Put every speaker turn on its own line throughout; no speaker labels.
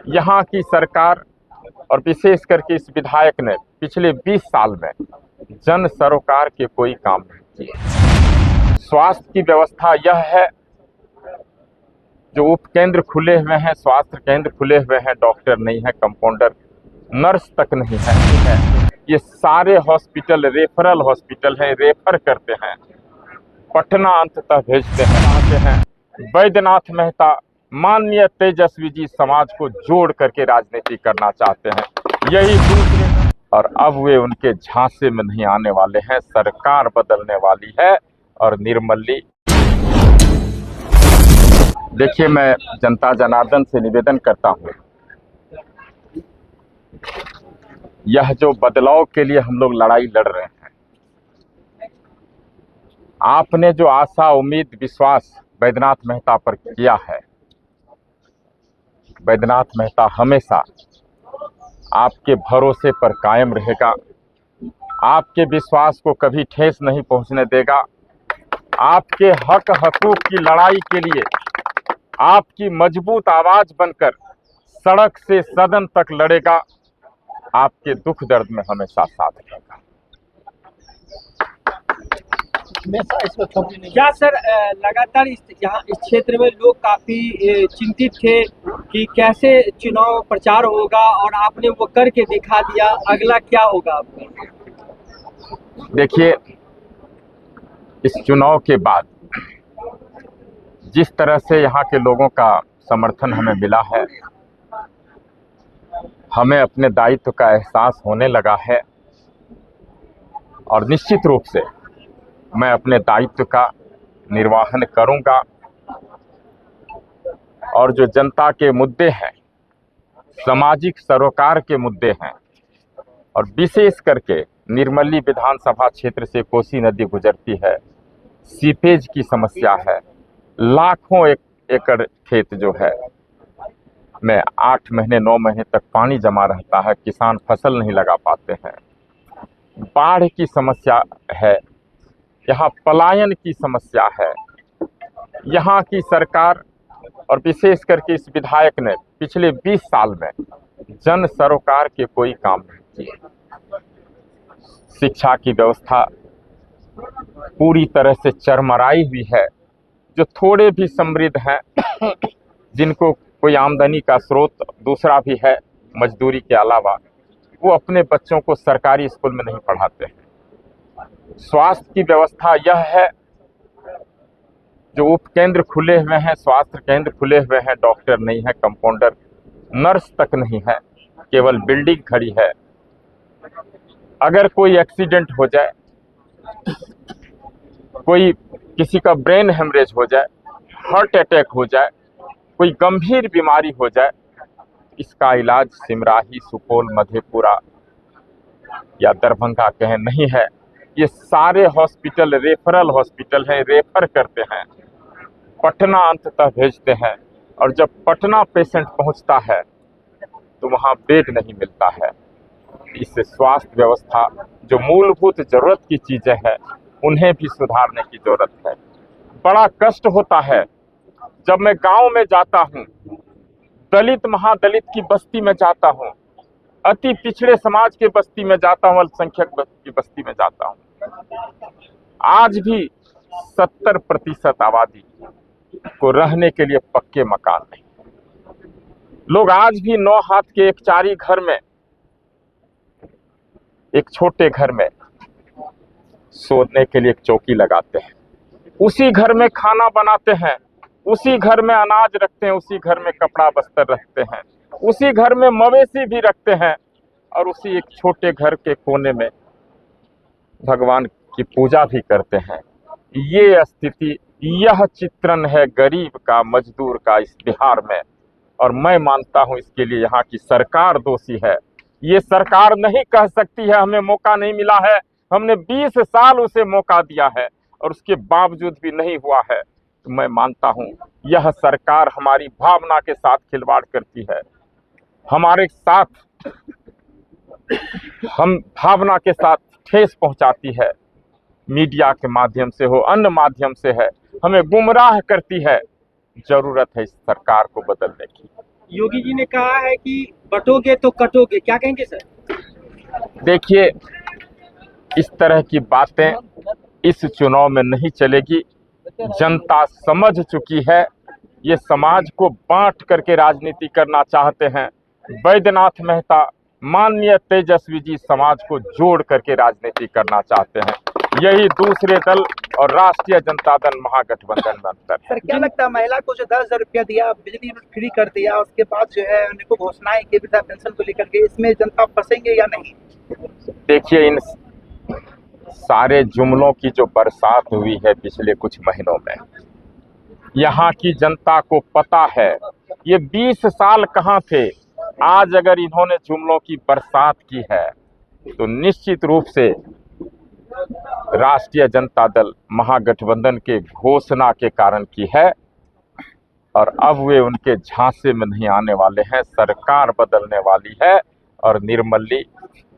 यहाँ की सरकार और विशेष करके इस विधायक ने पिछले 20 साल में जन सरोकार के कोई काम नहीं किए। स्वास्थ्य की व्यवस्था यह है, जो उपकेंद्र खुले हुए हैं, स्वास्थ्य केंद्र खुले हुए हैं, डॉक्टर नहीं है, कंपाउंडर, नर्स तक नहीं है। ये सारे हॉस्पिटल रेफरल हॉस्पिटल हैं, रेफर करते हैं, पटना अंततः भेजते हैं। बैद्यनाथ मेहता माननीय तेजस्वी जी समाज को जोड़ करके राजनीति करना चाहते हैं, यही दूसरे। और अब वे उनके झांसे में नहीं आने वाले हैं। सरकार बदलने वाली है और निर्मली। देखिए, मैं जनता जनार्दन से निवेदन करता हूं, यह जो बदलाव के लिए हम लोग लड़ाई लड़ रहे हैं, आपने जो आशा उम्मीद विश्वास बैद्यनाथ मेहता पर किया है, बैद्यनाथ मेहता हमेशा आपके भरोसे पर कायम रहेगा, आपके विश्वास को कभी ठेस नहीं पहुंचने देगा। आपके हक हकूक की लड़ाई के लिए आपकी मजबूत आवाज बनकर सड़क से सदन तक लड़ेगा, आपके दुख दर्द में हमेशा साथ रहेगा।
क्या सर, लगातार इस क्षेत्र में लोग काफी चिंतित थे कि कैसे चुनाव प्रचार होगा, और आपने वो करके दिखा दिया, अगला क्या होगा आपका?
देखिए, इस चुनाव के बाद जिस तरह से यहाँ के लोगों का समर्थन हमें मिला है, हमें अपने दायित्व का एहसास होने लगा है, और निश्चित रूप से मैं अपने दायित्व का निर्वहन करूंगा। और जो जनता के मुद्दे हैं, सामाजिक सरोकार के मुद्दे हैं, और विशेष करके निर्मली विधानसभा क्षेत्र से कोसी नदी गुजरती है, सीपेज की समस्या है, लाखों एकड़ खेत जो है में 8 महीने 9 महीने तक पानी जमा रहता है, किसान फसल नहीं लगा पाते हैं, बाढ़ की समस्या है, यहाँ पलायन की समस्या है। यहाँ की सरकार और विशेष करके इस विधायक ने पिछले 20 साल में जन सरोकार के कोई काम नहीं किए। शिक्षा की व्यवस्था पूरी तरह से चरमराई हुई है। जो थोड़े भी समृद्ध हैं, जिनको कोई आमदनी का स्रोत दूसरा भी है मजदूरी के अलावा, वो अपने बच्चों को सरकारी स्कूल में नहीं पढ़ाते हैं। स्वास्थ्य की व्यवस्था यह है, जो उपकेंद्र खुले हुए हैं, स्वास्थ्य केंद्र खुले हुए हैं, डॉक्टर नहीं है, कंपाउंडर, नर्स तक नहीं है, केवल बिल्डिंग खड़ी है। अगर कोई एक्सीडेंट हो जाए, कोई किसी का ब्रेन हेमरेज हो जाए, हार्ट अटैक हो जाए, कोई गंभीर बीमारी हो जाए, इसका इलाज सिमराही, सुपौल, मधेपुरा या दरभंगा कहें नहीं है। ये सारे हॉस्पिटल रेफरल हॉस्पिटल हैं, रेफर करते हैं, पटना अंततः भेजते हैं, और जब पटना पेशेंट पहुंचता है तो वहां बेड नहीं मिलता है। इससे स्वास्थ्य व्यवस्था, जो मूलभूत जरूरत की चीजें हैं, उन्हें भी सुधारने की जरूरत है। बड़ा कष्ट होता है जब मैं गांव में जाता हूं, दलित महादलित की बस्ती में जाता हूं, अति पिछड़े समाज के बस्ती में जाता हूं, अल्पसंख्यक की बस्ती में जाता हूं। आज भी 70% आबादी को रहने के लिए पक्के मकान नहीं। लोग आज भी 9 हाथ के एक चारी घर में, एक छोटे घर में सोने के लिए एक चौकी लगाते हैं, उसी घर में खाना बनाते हैं, उसी घर में अनाज रखते हैं, उसी घर में कपड़ा बस्तर रखते हैं, उसी घर में मवेशी भी रखते हैं, और उसी एक छोटे घर के कोने में भगवान की पूजा भी करते हैं। ये स्थिति, यह चित्रण है गरीब का, मजदूर का इस बिहार में, और मैं मानता हूं इसके लिए यहाँ की सरकार दोषी है। ये सरकार नहीं कह सकती है हमें मौका नहीं मिला है, हमने 20 साल उसे मौका दिया है और उसके बावजूद भी नहीं हुआ है। तो मैं मानता हूं यह सरकार हमारी भावना के साथ खिलवाड़ करती है, हमारे साथ हम भावना के साथ ठेस पहुंचाती है, मीडिया के माध्यम से हो, अन्य माध्यम से है, हमें गुमराह करती है। जरूरत है इस सरकार को बदलने की।
योगी जी ने कहा है कि बटोगे तो कटोगे, क्या कहेंगे सर?
देखिए, इस तरह की बातें इस चुनाव में नहीं चलेगी। जनता समझ चुकी है, ये समाज को बांट करके राजनीति करना चाहते हैं। बैद्यनाथ मेहता, माननीय तेजस्वी जी समाज को जोड़ करके राजनीति करना चाहते हैं। यही दूसरे दल और राष्ट्रीय जनता दल महागठबंधन में अंतर है।
सर क्या लगता है, महिला को जो 10,000 रुपया दिया, बिजली फ्री कर दिया, उसके बाद जो है अनेकों घोषणाएं की वृद्धा पेंशन को लेकर के, इसमें जनता फंसेंगे या नहीं?
देखिए, इन सारे जुमलों की जो बरसात हुई है पिछले कुछ महीनों में, यहाँ की जनता को पता है ये 20 साल कहाँ थे। आज अगर इन्होंने जुमलों की बरसात की है तो निश्चित रूप से राष्ट्रीय जनता दल महागठबंधन के घोषणा के कारण की है, और अब वे उनके झांसे में नहीं आने वाले हैं। सरकार बदलने वाली है और निर्मली,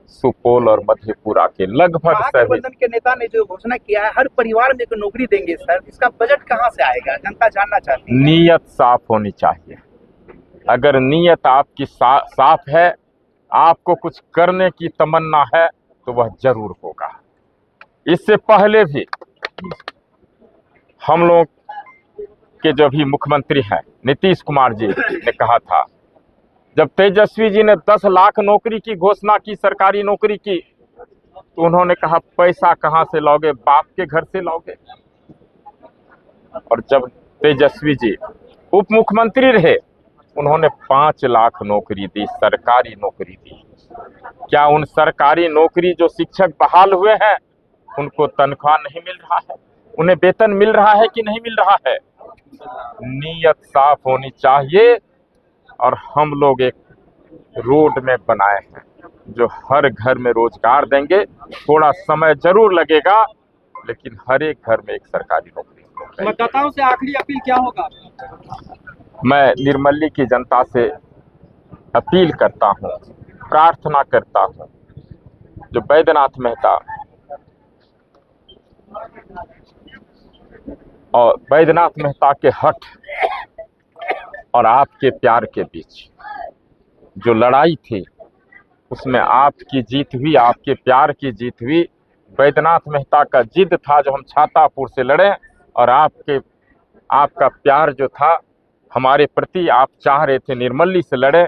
सुपौल और मधेपुरा के लगभग सभी
महागठबंधन के नेता ने जो घोषणा किया है, हर परिवार में एक नौकरी देंगे सर, इसका बजट कहाँ से आएगा, जनता जानना चाहती है।
नीयत साफ होनी चाहिए। अगर नीयत आपकी साफ है, आपको कुछ करने की तमन्ना है, तो वह जरूर होगा। इससे पहले भी हम लोग के जो भी मुख्यमंत्री हैं नीतीश कुमार जी ने कहा था, जब तेजस्वी जी ने 10 लाख नौकरी की घोषणा की, सरकारी नौकरी की, तो उन्होंने कहा पैसा कहां से लाओगे, बाप के घर से लाओगे। और जब तेजस्वी जी उप मुख्यमंत्री रहे, उन्होंने 5 लाख नौकरी दी, सरकारी नौकरी दी। क्या उन सरकारी नौकरी जो शिक्षक बहाल हुए हैं उनको तनख्वाह नहीं मिल रहा है, उन्हें वेतन मिल रहा है कि नहीं मिल रहा है? नीयत साफ होनी चाहिए। और हम लोग एक रोड मैप बनाए हैं जो हर घर में रोजगार देंगे। थोड़ा समय जरूर लगेगा, लेकिन हर एक घर में एक सरकारी नौकरी।
मतदाताओं से आखिरी अपील क्या होगा?
मैं निर्मली की जनता से अपील करता हूं, प्रार्थना करता हूं, जो बैद्यनाथ मेहता और बैद्यनाथ मेहता के हठ और आपके प्यार के बीच जो लड़ाई थी, उसमें आपकी जीत हुई, आपके प्यार की जीत हुई। बैद्यनाथ मेहता का जिद था जो हम छातापुर से लड़े, और आपका प्यार जो था हमारे प्रति, आप चाह रहे थे निर्मली से लड़े।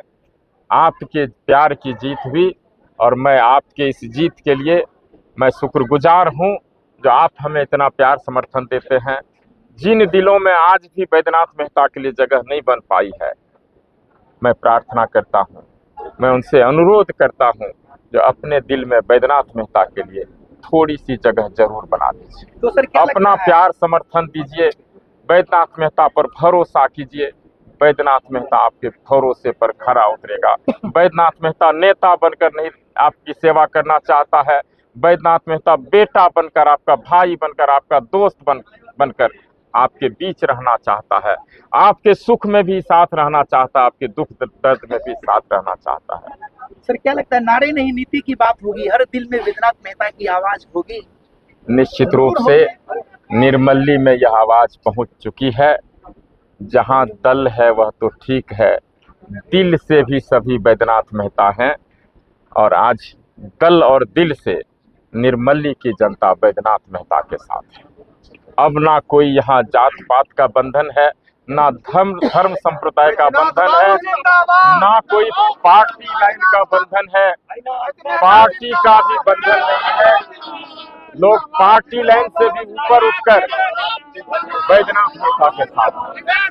आपके प्यार की जीत हुई, और मैं आपके इस जीत के लिए मैं शुक्रगुजार हूं जो आप हमें इतना प्यार समर्थन देते हैं। जिन दिलों में आज भी बैद्यनाथ मेहता के लिए जगह नहीं बन पाई है, मैं प्रार्थना करता हूं, मैं उनसे अनुरोध करता हूं जो अपने दिल में बैद्यनाथ मेहता के लिए थोड़ी सी जगह जरूर बना दीजिए।
तो सर क्या
अपना प्यार समर्थन दीजिए, बैद्यनाथ मेहता पर भरोसा कीजिए। बैद्यनाथ मेहता आपके भरोसे पर खरा उतरेगा। बैद्यनाथ मेहता नेता बनकर नहीं आपकी सेवा करना चाहता है। बैद्यनाथ मेहता बेटा बनकर, आपका भाई बनकर, आपका दोस्त बनकर आपके बीच रहना चाहता है। आपके सुख में भी साथ रहना चाहता है, आपके दुख दर्द में भी साथ रहना चाहता है।
सर क्या लगता है, नारे नहीं नीति की बात होगी, हर दिल में बैद्यनाथ मेहता की आवाज होगी?
निश्चित रूप से निर्मली में यह आवाज पहुंच चुकी है। जहां दल है वह तो ठीक है, दिल से भी सभी बैद्यनाथ मेहता हैं, और आज दल और दिल से निर्मली की जनता बैद्यनाथ मेहता के साथ है। अब ना कोई यहाँ जात पात का बंधन है, ना धर्म संप्रदाय का बंधन है, ना कोई पार्टी लाइन का बंधन है। पार्टी का भी बंधन नहीं है। लोग पार्टी लाइन से भी ऊपर उठकर बैद्यनाथ मेहता के साथ हैं।